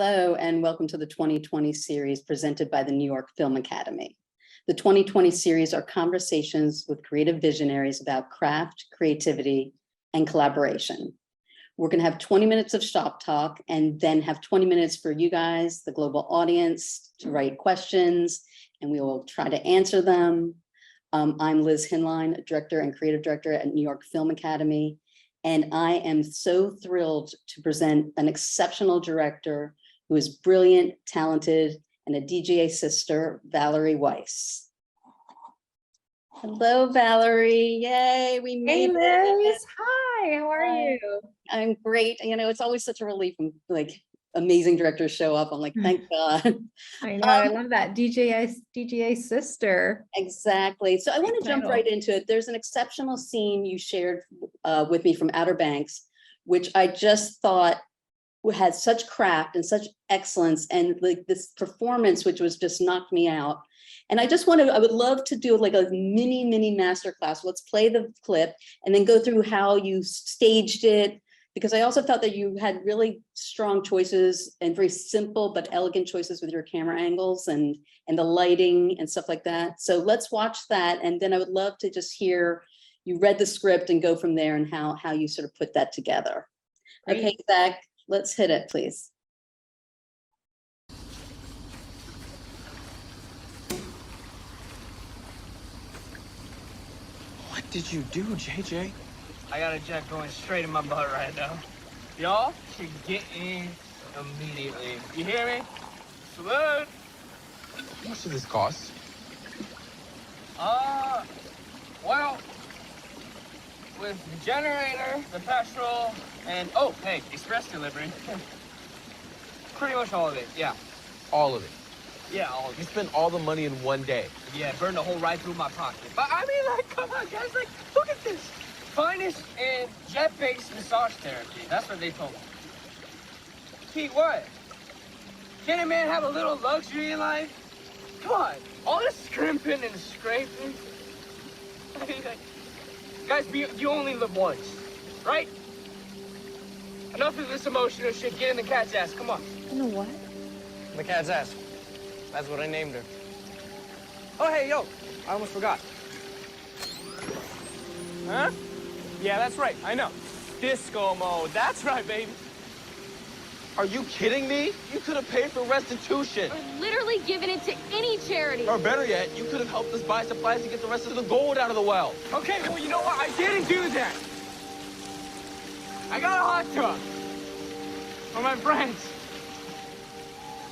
Hello, and welcome to the 2020 series presented by the New York Film Academy. The 2020 series are conversations with creative visionaries about craft, creativity, and collaboration. We're going to have 20 minutes of shop talk and then have 20 minutes for you guys, the global audience, to write questions, and we will try to answer them. I'm Liz Hinlein, director and creative director at New York Film Academy, and I am so thrilled to present an exceptional director who is brilliant, talented, and a DGA sister, Valerie Weiss. Hello, Valerie. Yay, we made it. Hey, Liz. Hi, how are you? I'm great. You know, it's always such a relief when like amazing directors show up. I'm like, thank God. I know, I love that. DGA sister. Exactly. So I want to jump right into it. There's an exceptional scene you shared with me from Outer Banks, which I just thought had such craft and such excellence, and like this performance, which was just knocked me out. And I would love to do like a mini masterclass. Let's play the clip and then go through how you staged it, because I also felt that you had really strong choices and very simple but elegant choices with your camera angles and the lighting and stuff like that. So let's watch that. And then I would love to just hear you read the script and go from there and how you sort of put that together. Great. Okay, Zach, let's hit it, please. What did you do, JJ? I got a jet going straight in my butt right now. Y'all should get in immediately. You hear me? Salute! How much did this cost? Well, with the generator, the petrol, and, oh, hey, express delivery. Pretty much all of it, yeah. All of it? Yeah, all of it. You spent all the money in one day? Yeah, burned a hole right through my pocket. But I mean, like, come on, guys, like, look at this. Finest in jet-based massage therapy. That's what they told me. Pete, what? Can a man have a little luxury in life? Come on, all this scrimping and scraping. I mean, like, guys, you only live once, right? Enough of this emotional shit. Get in the cat's ass. Come on. You know what? The cat's ass. That's what I named her. Oh, hey, yo. I almost forgot. Huh? Yeah, that's right. I know. Disco mode. That's right, baby. Are you kidding me? You could have paid for restitution. Or literally given it to any charity. Or better yet, you could have helped us buy supplies to get the rest of the gold out of the well. Okay, well, you know what? I didn't do that. I got a hot tub for my friends.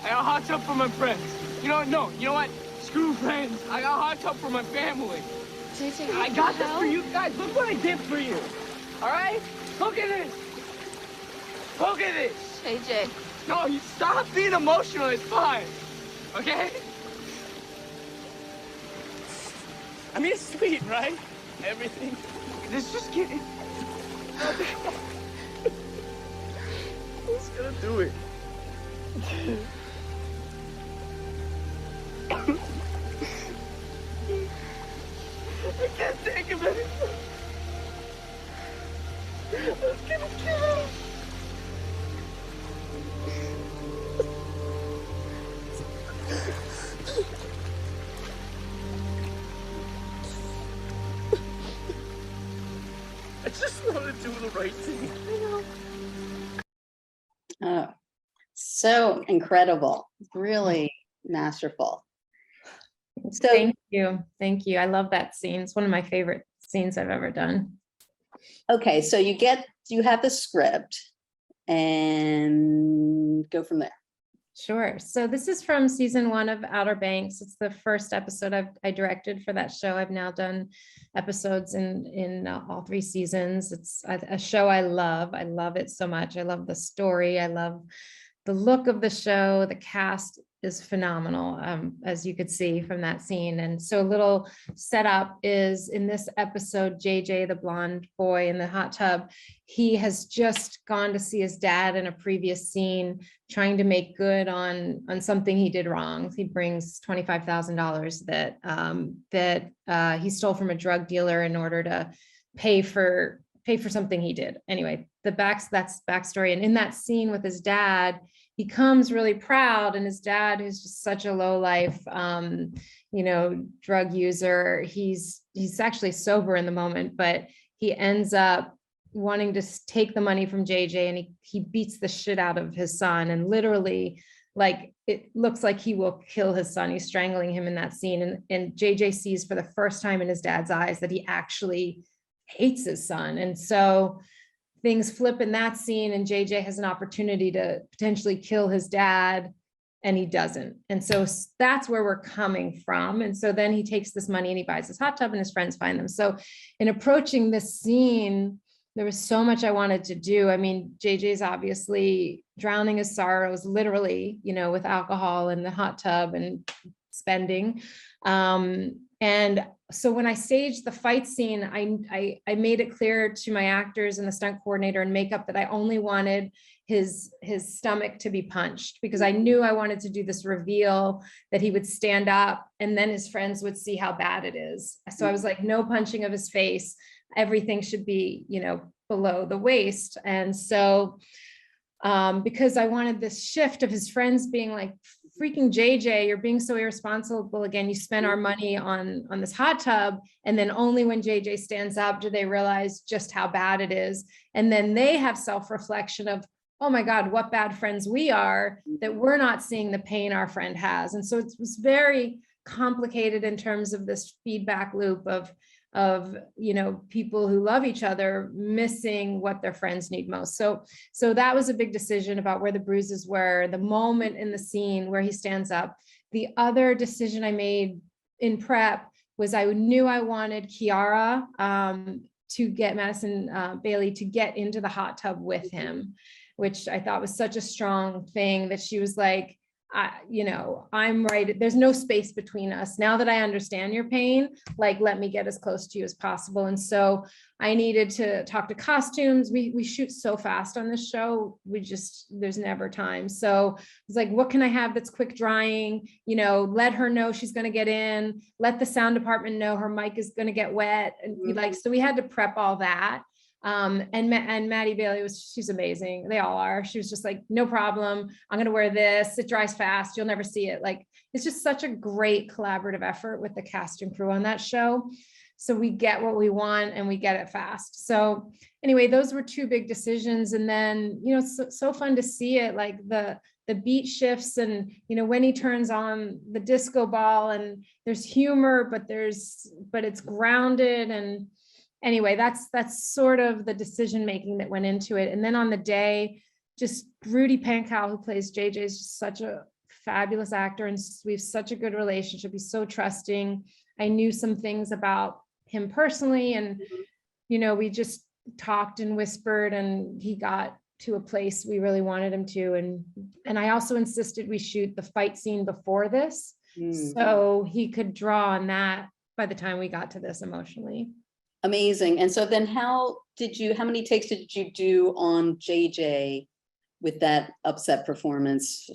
I got a hot tub for my friends. You know what? No, you know what? Screw friends. I got a hot tub for my family. JJ, I got this for you guys. Look what I did for you. All right? Look at this. Look at this. JJ. No, you stop being emotional. It's fine. Okay? I mean, it's sweet, right? Everything. Let's just get it. Who's gonna do it? I can't think of it. I was gonna kill him. I just want to do the right thing. Oh, so incredible. Really masterful. So Thank you. Thank you. I love that scene. It's one of my favorite scenes I've ever done. okay, so you have the script and go from there. Sure. So this is from season 1 of Outer Banks. It's the first episode I directed for that show. I've now done episodes in all 3 seasons. It's a show I love. I love it so much. I love the story. I love the look of the show. The cast is phenomenal, as you could see from that scene. And so a little setup is in this episode, JJ, the blonde boy in the hot tub, he has just gone to see his dad in a previous scene, trying to make good on something he did wrong. He brings $25,000 that he stole from a drug dealer in order to pay for something he did. Anyway, that's backstory. And in that scene with his dad, becomes really proud, and his dad, who's just such a low life, drug user, he's actually sober in the moment, but he ends up wanting to take the money from JJ, and he beats the shit out of his son, and literally, like, it looks like he will kill his son. He's strangling him in that scene, and JJ sees for the first time in his dad's eyes that he actually hates his son. And so things flip in that scene, and JJ has an opportunity to potentially kill his dad, and he doesn't. And so that's where we're coming from. And so then he takes this money and he buys his hot tub, and his friends find them. So in approaching this scene, there was so much I wanted to do. I mean, JJ's obviously drowning his sorrows, literally, with alcohol in the hot tub and spending. And so when I staged the fight scene, I made it clear to my actors and the stunt coordinator and makeup that I only wanted his stomach to be punched, because I knew I wanted to do this reveal that he would stand up and then his friends would see how bad it is. So I was like, no punching of his face. Everything should be, below the waist. And so, because I wanted this shift of his friends being like, freaking JJ, you're being so irresponsible again. You spent our money on this hot tub. And then only when JJ stands up do they realize just how bad it is. And then they have self-reflection of, oh my God, what bad friends we are, that we're not seeing the pain our friend has. And so it was very complicated in terms of this feedback loop of people who love each other missing what their friends need most. So that was a big decision about where the bruises were, the moment in the scene where he stands up. The other decision I made in prep was I knew I wanted Kiara to get Madison Bailey to get into the hot tub with him, which I thought was such a strong thing, that she was like, I'm right. There's no space between us. Now that I understand your pain, like, let me get as close to you as possible. And so I needed to talk to costumes. We shoot so fast on this show. There's never time. So it's like, what can I have that's quick drying? Let her know she's going to get in, let the sound department know her mic is going to get wet. And so we had to prep all that. And Maddie Bailey she's amazing. They all are. She was just like, no problem. I'm going to wear this. It dries fast. You'll never see it. Like, it's just such a great collaborative effort with the cast and crew on that show. So we get what we want and we get it fast. So anyway, those were two big decisions. And then, so fun to see it, like the beat shifts and, when he turns on the disco ball, and there's humor, but it's grounded. And anyway, that's sort of the decision making that went into it. And then on the day, just Rudy Pankow, who plays JJ, is just such a fabulous actor, and we have such a good relationship. He's so trusting. I knew some things about him personally, and we just talked and whispered, and he got to a place we really wanted him to. And I also insisted we shoot the fight scene before this, so he could draw on that by the time we got to this emotionally. Amazing. And so then how many takes did you do on JJ with that upset performance?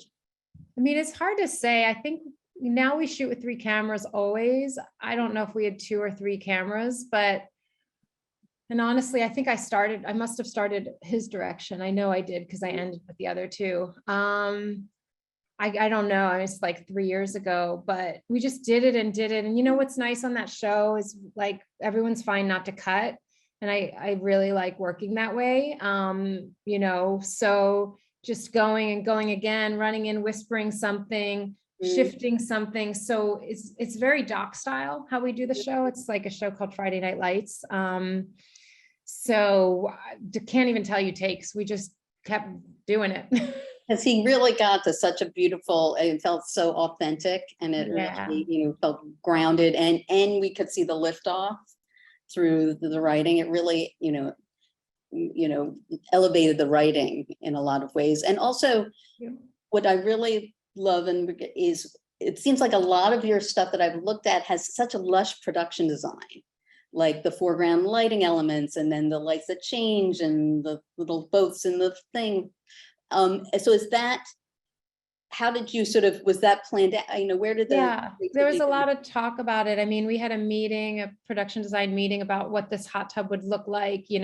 I mean, it's hard to say. I think now we shoot with 3 cameras always. I don't know if we had 2 or 3 cameras, and honestly, I think I must have started his direction. I know I did, because I ended with the other 2. I don't know. It's like 3 years ago, but we just did it. And what's nice on that show is, like, everyone's fine not to cut. And I really like working that way. So just going again, running in, whispering something, shifting something. So it's very doc style how we do the show. It's like a show called Friday Night Lights. So can't even tell you takes. We just kept doing it. Because he really got to such a beautiful, it felt so authentic, and it really, felt grounded, and we could see the liftoff through the writing. It really, elevated the writing in a lot of ways. And also, what I really love is it seems like a lot of your stuff that I've looked at has such a lush production design, like the foreground lighting elements, and then the lights that change, and the little boats and the thing. So how did you sort of, was that planned out? Where did the Yeah, there was creativity a come lot of talk about it. I mean, we had a meeting, a production design meeting about what this hot tub would look like, it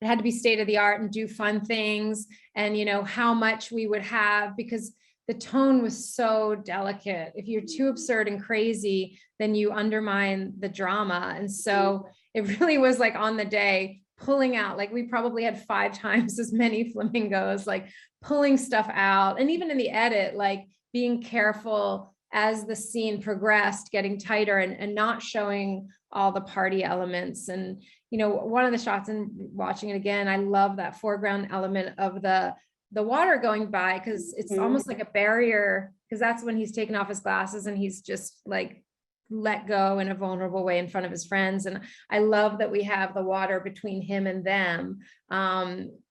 had to be state of the art and do fun things and, how much we would have, because the tone was so delicate. If you're too absurd and crazy, then you undermine the drama. And so it really was like on the day pulling out, like we probably had 5 times as many flamingos, like pulling stuff out. And even in the edit, like being careful as the scene progressed, getting tighter and not showing all the party elements. And, one of the shots, and watching it again, I love that foreground element of the water going by, because it's almost like a barrier, because that's when he's taken off his glasses and he's just like let go in a vulnerable way in front of his friends. And I love that we have the water between him and them.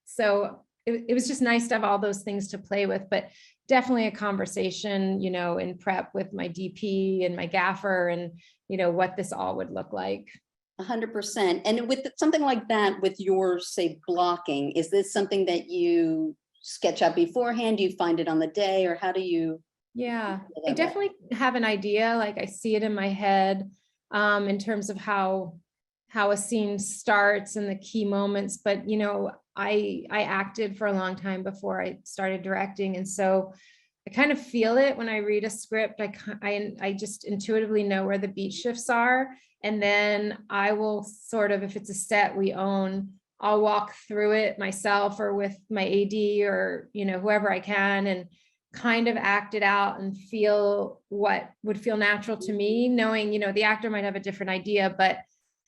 So it was just nice to have all those things to play with, but definitely a conversation, in prep with my DP and my gaffer and, what this all would look like. 100%. And with something like that, with your, say, blocking, is this something that you sketch out beforehand? Do you find it on the day, or how do you? Yeah, I definitely have an idea. Like I see it in my head, in terms of how a scene starts and the key moments. But, I acted for a long time before I started directing. And so I kind of feel it when I read a script. I just intuitively know where the beat shifts are. And then I will sort of, if it's a set we own, I'll walk through it myself or with my AD or, whoever I can, and kind of act it out and feel what would feel natural to me, knowing, the actor might have a different idea, but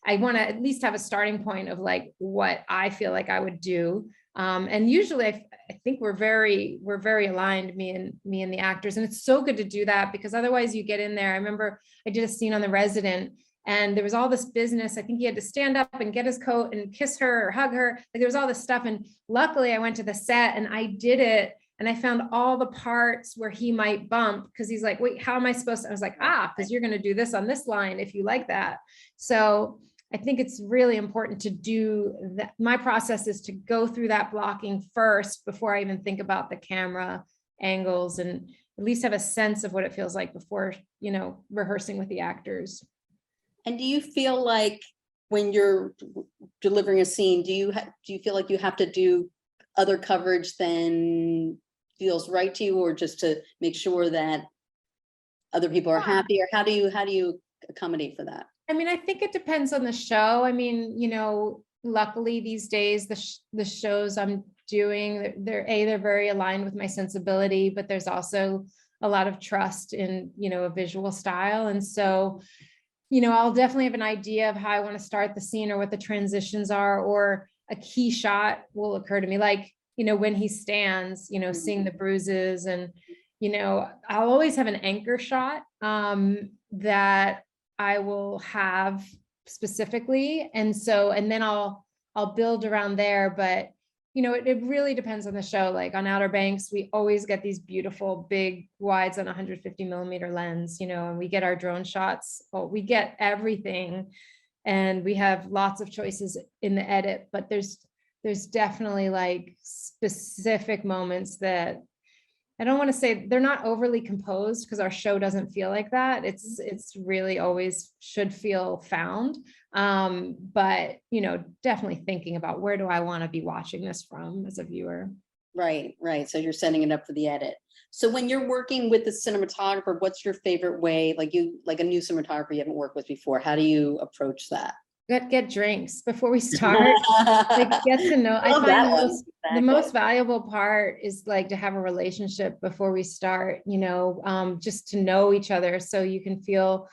I want to at least have a starting point of like what I feel like I would do. And usually I think we're very aligned, me and the actors. And it's so good to do that, because otherwise you get in there. I remember I did a scene on The Resident, and there was all this business. I think he had to stand up and get his coat and kiss her or hug her. Like there was all this stuff. And luckily I went to the set and I did it. And I found all the parts where he might bump, because he's like, wait, how am I supposed to? I was like, because you're going to do this on this line if you like that. So I think it's really important to do that. My process is to go through that blocking first before I even think about the camera angles, and at least have a sense of what it feels like before, rehearsing with the actors. And do you feel like when you're delivering a scene, do you feel like you have to do other coverage than feels right to you, or just to make sure that other people are happy, or how do you accommodate for that? I mean, I think it depends on the show. I mean, luckily these days, the shows I'm doing, they're very aligned with my sensibility, but there's also a lot of trust in, a visual style. And so, I'll definitely have an idea of how I want to start the scene or what the transitions are, or a key shot will occur to me. Like, when he stands, seeing the bruises, and, I'll always have an anchor shot that I will have specifically. And then I'll build around there. But, it really depends on the show. Like on Outer Banks, we always get these beautiful big wides on 150 millimeter lens, and we get our drone shots. Well, we get everything, and we have lots of choices in the edit, but there's definitely like specific moments that I don't want to say they're not overly composed, because our show doesn't feel like that. It's really always should feel found. But, definitely thinking about where do I want to be watching this from as a viewer. Right. So you're setting it up for the edit. So when you're working with the cinematographer, what's your favorite way? Like a new cinematographer you haven't worked with before, how do you approach that? Get drinks before we start. Like get to know. I find the most valuable part is like to have a relationship before we start, just to know each other, so you can feel.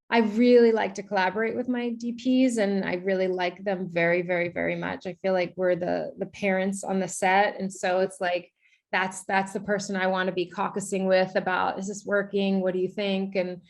I really like to collaborate with my DPs, and I really like them very, very, very much. I feel like we're the parents on the set. And so it's like, that's the person I want to be caucusing with about, is this working? What do you think? And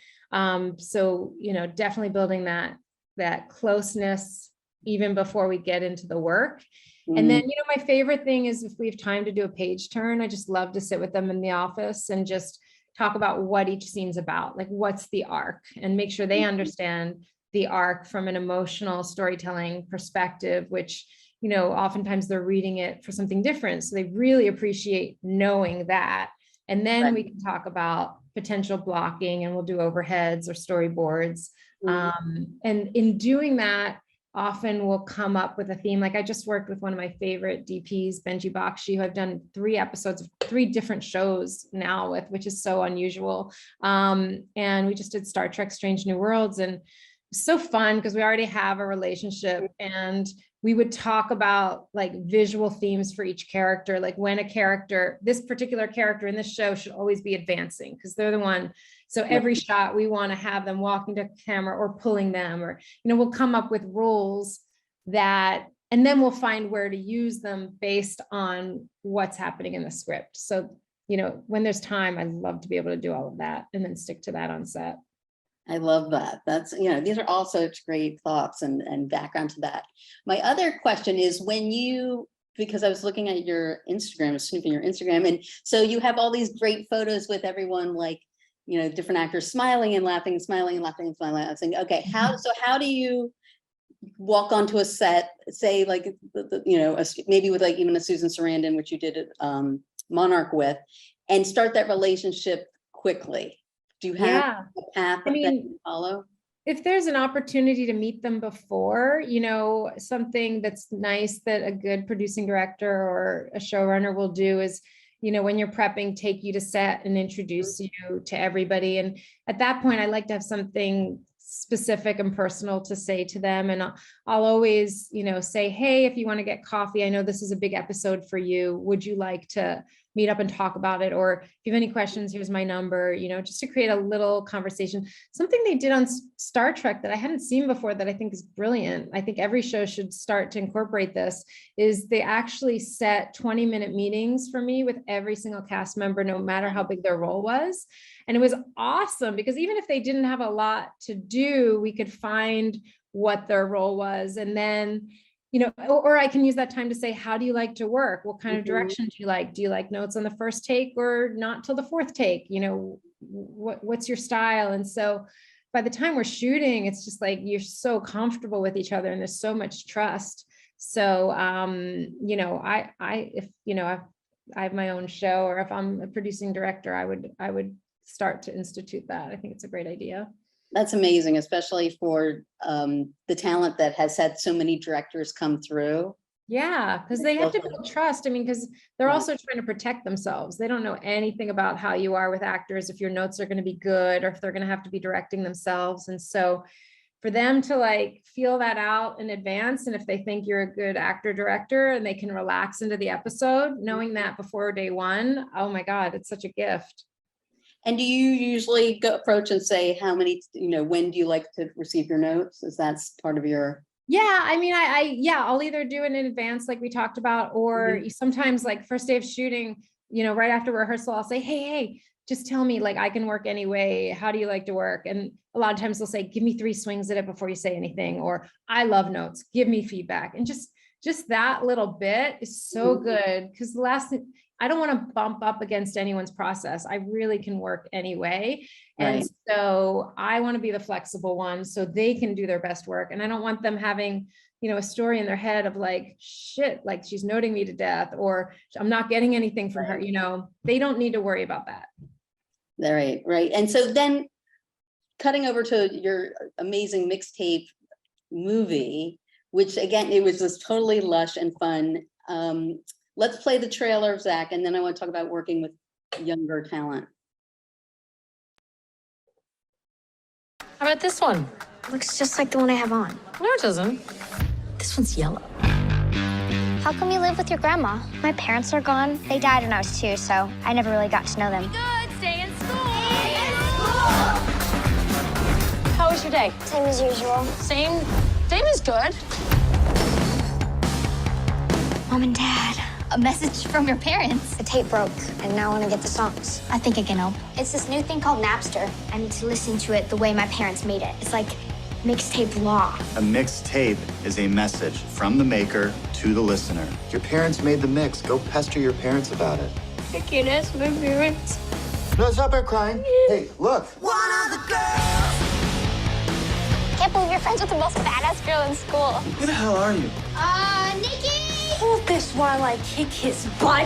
so, definitely building that closeness even before we get into the work. And then, my favorite thing is if we have time to do a page turn, I just love to sit with them in the office and just talk about what each scene's about, like what's the arc, and make sure they understand the arc from an emotional storytelling perspective, which, oftentimes they're reading it for something different. So they really appreciate knowing that. And then Right. we can talk about potential blocking, and we'll do overheads or storyboards. And in doing that, often we'll come up with a theme. Like I just worked with one of my favorite DPs, Benji Bakshi, who I've done 3 episodes of 3 different shows now with, which is so unusual. And we just did Star Trek Strange New Worlds, and it's so fun because we already have a relationship, and we would talk about like visual themes for each character. Like when a character, this particular character in this show should always be advancing because they're the one. So every shot we want to have them walking to camera or pulling them, or, we'll come up with rules that, and then we'll find where to use them based on what's happening in the script. So, when there's time, I love to be able to do all of that and then stick to that on set. I love that. That's, these are all such great thoughts and background to that. My other question is because I was looking at your Instagram, snooping your Instagram, and so you have all these great photos with everyone, like, different actors smiling and laughing, smiling and laughing and smiling. I was thinking, okay, how do you walk onto a set, say like, maybe with like even a Susan Sarandon, which you did at Monarch with, and start that relationship quickly? Do you have a path that you follow? If there's an opportunity to meet them before, something that's nice that a good producing director or a showrunner will do is, when you're prepping, take you to set and introduce you to everybody. And at that point, I like to have something specific and personal to say to them. And I'll always, say, hey, if you want to get coffee, I know this is a big episode for you. Would you like to meet up and talk about it? Or if you have any questions, here's my number, just to create a little conversation. Something they did on Star Trek that I hadn't seen before that I think is brilliant. I think every show should start to incorporate this, is they actually set 20-minute meetings for me with every single cast member, no matter how big their role was. And it was awesome because even if they didn't have a lot to do, we could find what their role was. And then, or I can use that time to say, how do you like to work? What kind of direction do you like? Do you like notes on the first take or not till the 4th take? What's your style? And so by the time we're shooting, it's just like, you're so comfortable with each other and there's so much trust. So, if I have my own show, or if I'm a producing director, I would start to institute that. I think it's a great idea. That's amazing, especially for the talent that has had so many directors come through. Yeah, because they have to build trust. I mean, because they're also trying to protect themselves. They don't know anything about how you are with actors, if your notes are going to be good, or if they're going to have to be directing themselves. And so for them to like feel that out in advance, and if they think you're a good actor director and they can relax into the episode, knowing that before day one, oh my God, it's such a gift. And do you usually go approach and say how many, when do you like to receive your notes? Is that part of your? Yeah, I mean, I'll either do it in advance, like we talked about, or sometimes like first day of shooting, right after rehearsal, I'll say, hey, just tell me, like, I can work any way. How do you like to work? And a lot of times they'll say, give me 3 swings at it before you say anything, or I love notes, give me feedback. And just that little bit is so good, because the last thing, I don't want to bump up against anyone's process. I really can work anyway. And so I want to be the flexible one so they can do their best work. And I don't want them having, a story in their head of like, shit, like she's noting me to death, or I'm not getting anything from her. They don't need to worry about that. Right. And so then cutting over to your amazing Mixtape movie, which again, it was just totally lush and fun. Let's play the trailer, Zach, and then I want to talk about working with younger talent. How about this one? Looks just like the one I have on. No, it doesn't. This one's yellow. How come you live with your grandma? My parents are gone. They died when I was 2, so I never really got to know them. Good, stay in school. How was your day? Same as usual. Same is good. Mom and Dad. A message from your parents. The tape broke, and now I want to get the songs. I think I can help. It's this new thing called Napster. I need to listen to it the way my parents made it. It's like mixtape law. A mixtape is a message from the maker to the listener. Your parents made the mix. Go pester your parents about it. I can't ask my parents. No, stop her crying. Hey, look. One of the girls. Can't believe you're friends with the most badass girl in school. Who the hell are you? Nikki! Hold this while I kick his butt.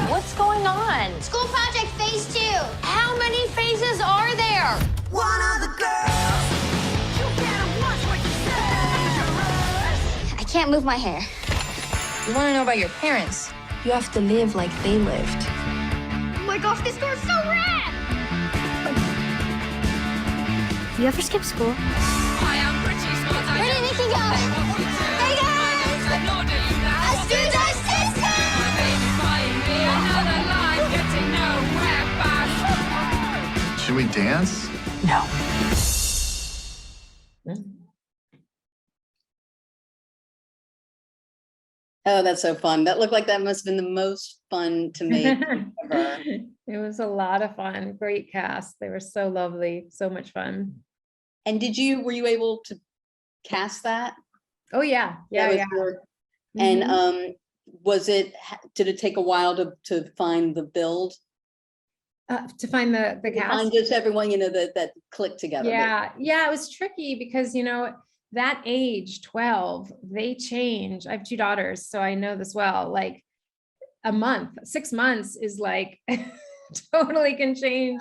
What's going on? School project phase 2. How many phases are there? One of the girls. You better watch what you say. I can't move my hair. You want to know about your parents? You have to live like they lived. Oh my gosh, this girl's so rad! Do you ever skip school? Where did Nikki go? Hey guys! Let's do this Should we dance? No. Oh, that's so fun. That looked like that must have been the most fun to make ever. It was a lot of fun. Great cast. They were so lovely. So much fun. And were you able to cast that? Oh yeah. That was Yeah. your- Mhm. And did it take a while to find the build? To find the To cast. find just everyone, that clicked together. Yeah, it was tricky because that age 12, they change. I have 2 daughters, so I know this well. Like a month, 6 months is like totally can change,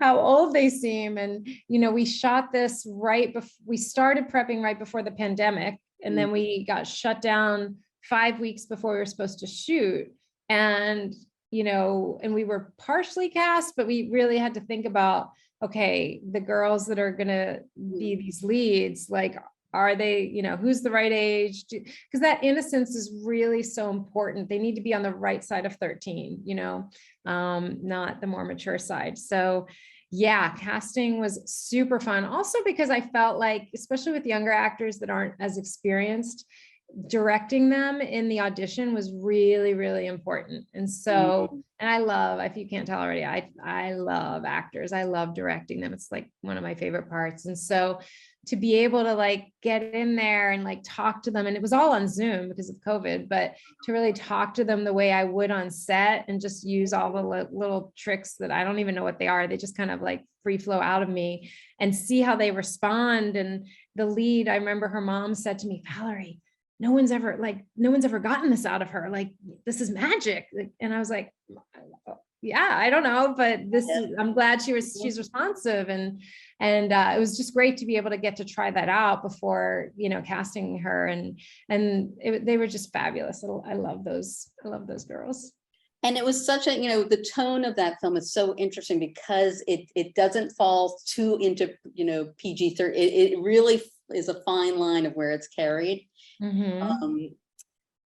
how old they seem. And we shot this right before we started prepping right before the pandemic, and then we got shut down 5 weeks before we were supposed to shoot. And and we were partially cast, but we really had to think about, okay, the girls that are gonna be these leads, like, are they, who's the right age? Because that innocence is really so important. They need to be on the right side of 13, not the more mature side. So yeah, casting was super fun. Also because I felt like, especially with younger actors that aren't as experienced, directing them in the audition was really, really important. And so, and I love, if you can't tell already, I love actors. I love directing them. It's like one of my favorite parts. And so to be able to like get in there and like talk to them, and it was all on Zoom because of COVID, but to really talk to them the way I would on set and just use all the little tricks that I don't even know what they are. They just kind of like free flow out of me and see how they respond. And the lead, I remember her mom said to me, Valerie, no one's ever gotten this out of her. Like, this is magic. And I was like, yeah, I don't know, but I'm glad she's responsive. And it was just great to be able to get to try that out before, casting her. And they were just fabulous. I love those girls. And it was such a, the tone of that film is so interesting because it doesn't fall too into, PG-13. It really is a fine line of where it's carried.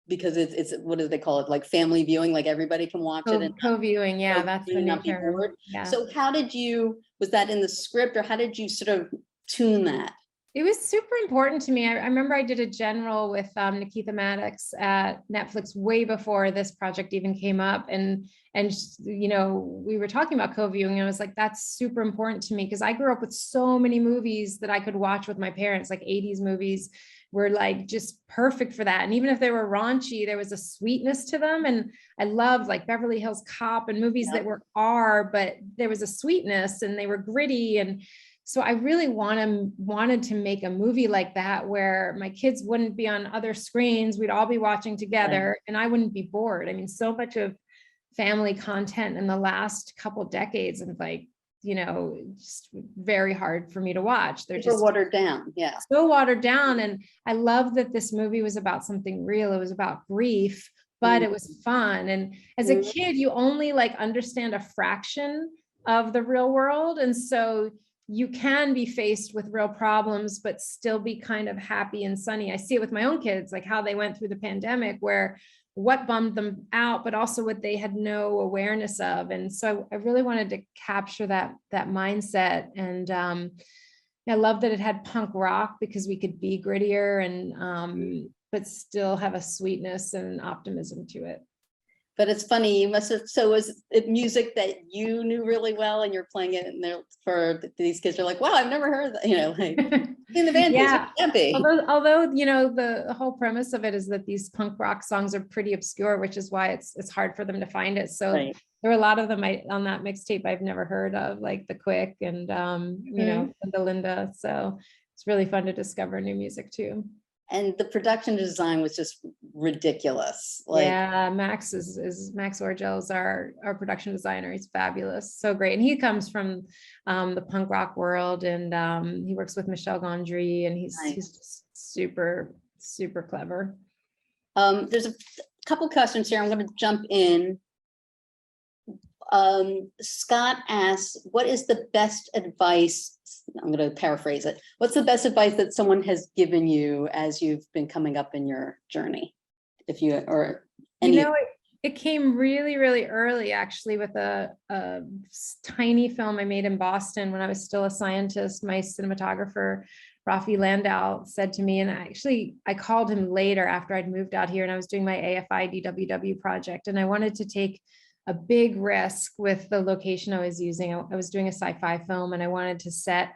Because it's what do they call it? Like family viewing, like everybody can watch it. And co-viewing, yeah, that's the new term. Yeah. So was that in the script, or how did you sort of tune that? It was super important to me. I remember I did a general with Nikita Maddox at Netflix way before this project even came up. And we were talking about co-viewing, and I was like, that's super important to me because I grew up with so many movies that I could watch with my parents, like 80s movies were like just perfect for that. And even if they were raunchy, there was a sweetness to them. And I loved like Beverly Hills Cop and movies that were but there was a sweetness and they were gritty. And so I really wanted to make a movie like that where my kids wouldn't be on other screens. We'd all be watching together and I wouldn't be bored. I mean, so much of family content in the last couple decades and like, just very hard for me to watch. They're just watered down. Yeah. So watered down. And I love that this movie was about something real. It was about grief, but it was fun. And as a kid, you only like understand a fraction of the real world. And so you can be faced with real problems, but still be kind of happy and sunny. I see it with my own kids, like how they went through the pandemic, where what bummed them out, but also what they had no awareness of. And so I really wanted to capture that mindset. And I love that it had punk rock because we could be grittier and but still have a sweetness and optimism to it. But it's funny, you must have, so was it music that you knew really well and you're playing it and they're for these kids are like, wow, I've never heard that, like in the band. Yeah. Be? Although, the whole premise of it is that these punk rock songs are pretty obscure, which is why it's hard for them to find it. So there were a lot of them on that mixtape I've never heard of, like The Quick and, and the Linda. So it's really fun to discover new music too. and the production design was just ridiculous. Like, yeah, Max is Max Orgel's our production designer. He's fabulous, so great, and he comes from the punk rock world, and he works with Michel Gondry, and he's just super clever. There's a couple questions here. I'm going to jump in. Scott asks, what is the best advice? I'm going to paraphrase it. What's the best advice that someone has given you as you've been coming up in your journey? If you, or any, you know, it came really early, actually, with a tiny film I made in Boston when I was still a scientist. My cinematographer, Rafi Landau, said to me, and I called him later after I'd moved out here and I was doing my AFI DWW project, and I wanted to take a big risk with the location I was using. I was doing a sci-fi film, and I wanted to set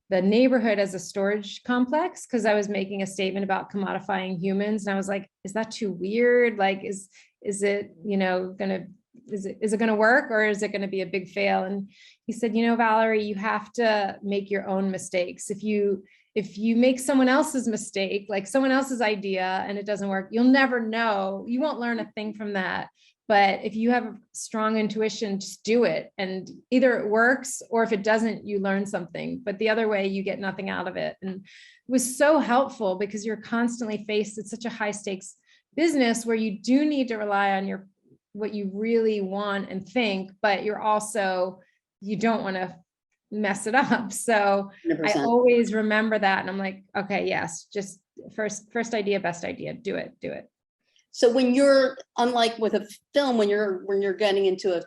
the neighborhood as a storage complex because I was making a statement about commodifying humans. And I was like, is that too weird? Like, is it, you know, is it gonna work, or is it gonna be a big fail? And he said, you know, Valerie, you have to make your own mistakes. If you make someone else's mistake, like someone else's idea, and it doesn't work, you'll never know. You won't learn a thing from that. But if you have a strong intuition, just do it. And either it works, or if it doesn't, you learn something. But the other way, you get nothing out of it. And it was so helpful because you're constantly faced with such a high stakes business where you do need to rely on what you really want and think, but you don't want to mess it up. So 100%. I always remember that. And I'm like, okay, yes, just first idea, best idea, do it. So when you're, unlike with a film, when you're getting into a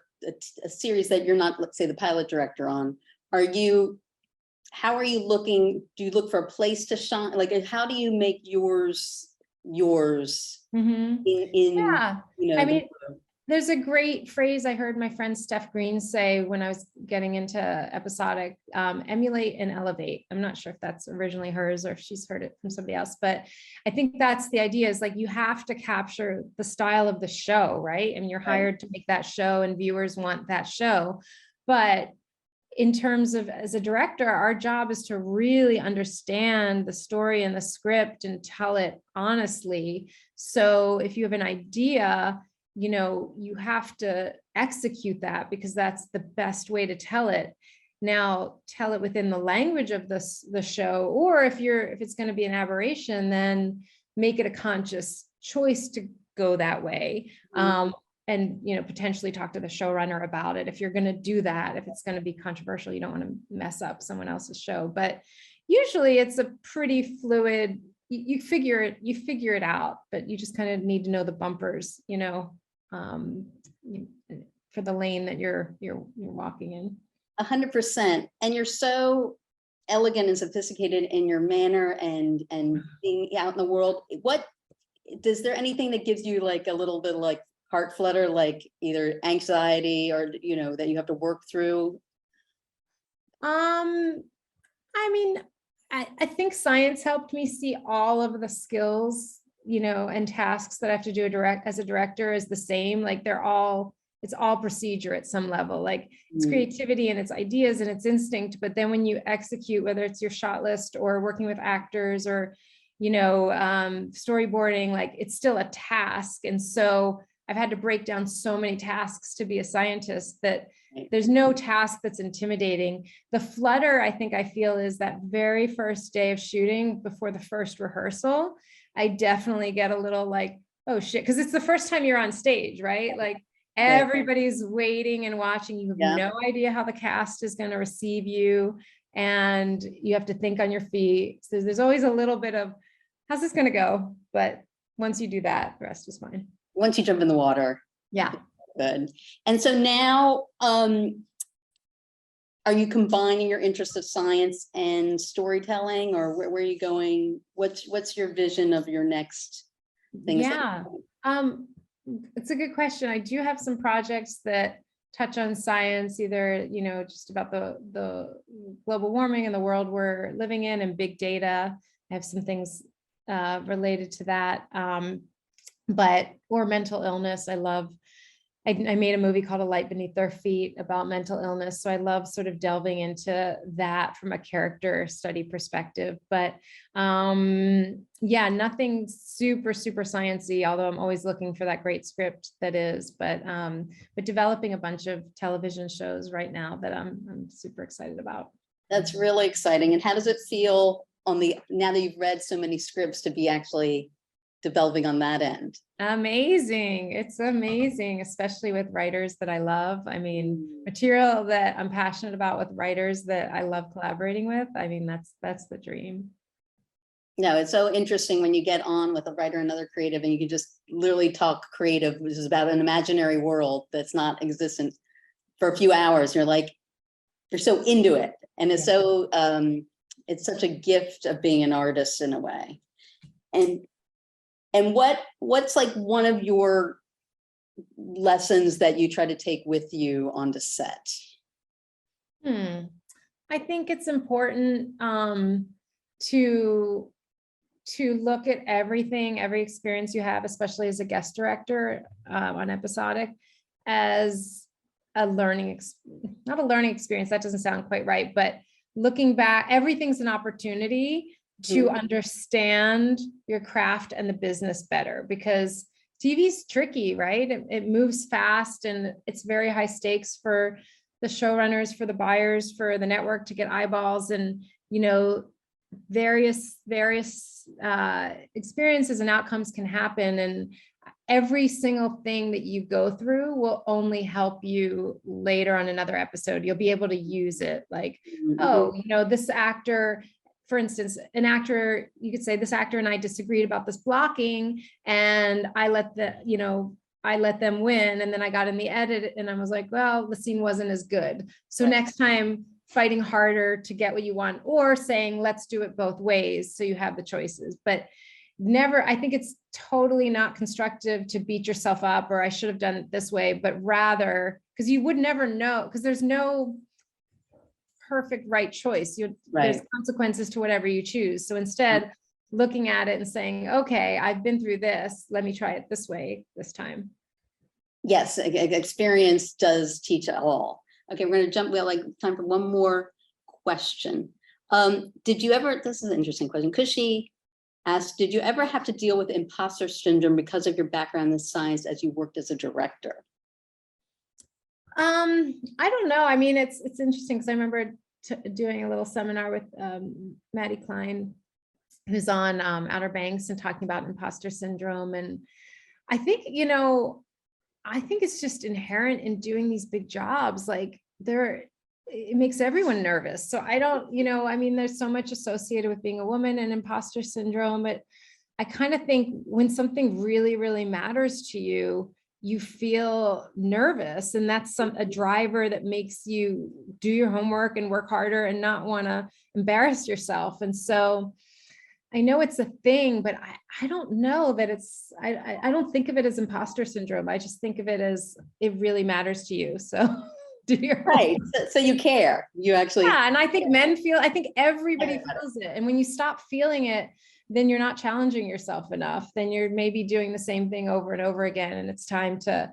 series that you're not, let's say, the pilot director on, how are you looking? Do you look for a place to shine? Like, how do you make yours? Mm-hmm. Yeah, you know, I mean, there's a great phrase I heard my friend Steph Green say when I was getting into episodic, emulate and elevate. I'm not sure if that's originally hers or if she's heard it from somebody else, but I think that's the idea, is like, you have to capture the style of the show, right? I mean, you're hired to make that show and viewers want that show. But in terms of, as a director, our job is to really understand the story and the script and tell it honestly. So if you have an idea, you know, you have to execute that because that's the best way to tell it. Now, tell it within the language of the show, or if it's going to be an aberration, then make it a conscious choice to go that way. And, you know, potentially talk to the showrunner about it. If you're going to do that, if it's going to be controversial, you don't want to mess up someone else's show. But usually it's a pretty fluid, you figure it out, but you just kind of need to know the bumpers, you know, for the lane that you're walking in. 100%. And you're so elegant and sophisticated in your manner and being out in the world. Is there anything that gives you like a little bit of like heart flutter, like either anxiety or, you know, that you have to work through? I mean, I think science helped me see all of the skills, you know, and tasks that I have to do as a director is the same. Like it's all procedure at some level, like it's creativity and it's ideas and it's instinct. But then when you execute, whether it's your shot list or working with actors or, you know, storyboarding, like it's still a task. And so I've had to break down so many tasks to be a scientist that there's no task that's intimidating. The flutter, I think I feel, is that very first day of shooting before the first rehearsal. I definitely get a little like, oh shit, because it's the first time you're on stage, right? Like everybody's waiting and watching. You have no idea how the cast is going to receive you, and you have to think on your feet. So there's always a little bit of, how's this going to go? But once you do that, the rest is fine. Once you jump in the water. Yeah. Good. And so now, are you combining your interest of science and storytelling, or where are you going? What's your vision of your next things? Yeah. It's a good question. I do have some projects that touch on science, either, you know, just about the global warming and the world we're living in and big data. I have some things related to that. Or mental illness. I I made a movie called A Light Beneath Their Feet about mental illness. So I love sort of delving into that from a character study perspective. But yeah, nothing super, super sciencey, although I'm always looking for that great script that is, but developing a bunch of television shows right now that I'm super excited about. That's really exciting. And how does it feel now that you've read so many scripts to be actually developing on that end? Amazing. It's amazing, especially with writers that I love. I mean, material that I'm passionate about with writers that I love collaborating with. I mean, that's the dream. No, it's so interesting when you get on with a writer, another creative, and you can just literally talk creative, which is about an imaginary world that's not existent for a few hours. You're like, you're so into it. And it's so, it's such a gift of being an artist in a way. And what's like one of your lessons that you try to take with you onto set? I think it's important to look at everything, every experience you have, especially as a guest director on episodic, as a learning, not a learning experience, that doesn't sound quite right, but looking back, everything's an opportunity to understand your craft and the business better, because TV's tricky, right? It moves fast and it's very high stakes for the showrunners, for the buyers, for the network to get eyeballs, and, you know, various experiences and outcomes can happen. And every single thing that you go through will only help you later on another episode. You'll be able to use it like, oh, you know, this actor, for instance, an actor, you could say this actor and I disagreed about this blocking, and I let them win. And then I got in the edit and I was like, well, the scene wasn't as good. So next time, fighting harder to get what you want, or saying, let's do it both ways. So you have the choices, but never, I think it's totally not constructive to beat yourself up, or I should have done it this way, but rather, because you would never know, because there's no perfect right choice. There's consequences to whatever you choose. So instead, looking at it and saying, okay, I've been through this, let me try it this way this time. Yes, experience does teach it all. Okay, we're gonna jump, we have like time for one more question. Did you ever, this is an interesting question, because she asked, did you ever have to deal with imposter syndrome because of your background in science as you worked as a director? I don't know. I mean, it's interesting because I remember doing a little seminar with Maddie Klein, who's on Outer Banks, and talking about imposter syndrome. And I think, you know, I think it's just inherent in doing these big jobs. Like it makes everyone nervous. So I don't, you know, I mean, there's so much associated with being a woman and imposter syndrome, but I kind of think when something really, really matters to you, you feel nervous, and that's a driver that makes you do your homework and work harder and not want to embarrass yourself. And so I know it's a thing, but I don't know that it's, I don't think of it as imposter syndrome. I just think of it as it really matters to you. So do your right. So you care, you actually. Yeah, and I think I think everybody feels it. And when you stop feeling it, then you're not challenging yourself enough. Then you're maybe doing the same thing over and over again. And it's time to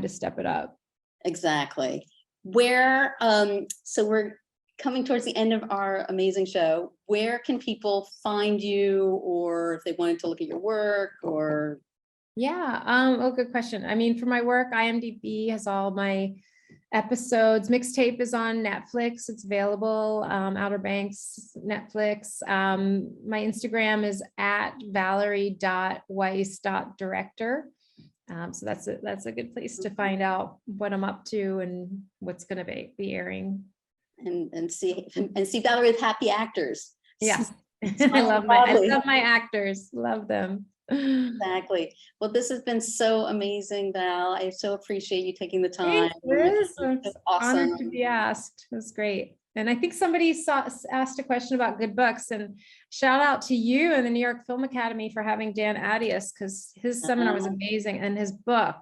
step it up. Exactly. So we're coming towards the end of our amazing show. Where can people find you, or if they wanted to look at your work, or? Yeah, oh, good question. I mean, for my work, IMDb has all my episodes. Mixtape is on Netflix. It's available. Outer Banks, Netflix. My Instagram is at valerie.weiss.director. So that's a good place to find out what I'm up to and what's going to be airing. And see Valerie with happy actors. Yeah. I love my actors. Love them. Exactly. Well, this has been so amazing, Val. I so appreciate you taking the time. It's awesome. Honored to be asked. It was great. And I think somebody asked a question about good books, and shout out to you and the New York Film Academy for having Dan Adius, because his seminar was amazing, and his book,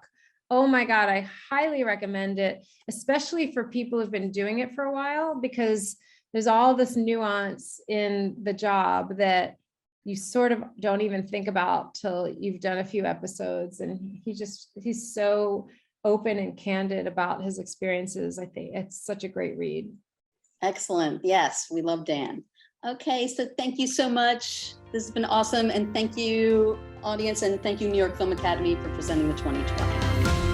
oh my God, I highly recommend it, especially for people who've been doing it for a while, because there's all this nuance in the job that you sort of don't even think about till you've done a few episodes. And he's so open and candid about his experiences. I think it's such a great read. Excellent. Yes, we love Dan. Okay, so thank you so much. This has been awesome. And thank you, audience, and thank you, New York Film Academy, for presenting the 2020.